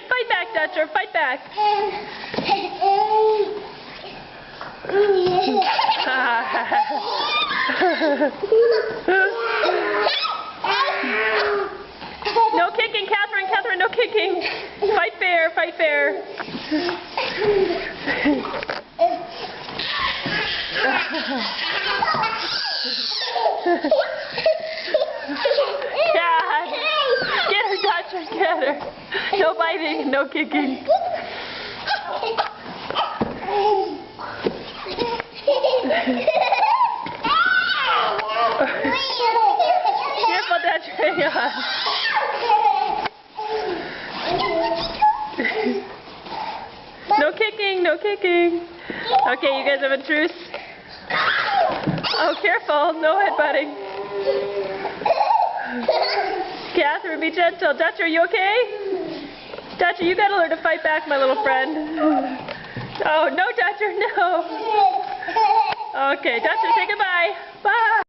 Fight back, Dutcher, fight back. No kicking, Catherine, Catherine, no kicking. Fight fair, fight fair. Yeah. Get her, Dutcher, get her. No biting, no kicking. Careful, Dutcher, hang on. No kicking, no kicking. Okay, you guys have a truce. Oh, careful, no headbutting. Catherine, be gentle. Dutcher, are you okay? Dutcher, you gotta learn to fight back, my little friend. Oh, no, Dutcher, no. Okay, Dutcher, say goodbye. Bye.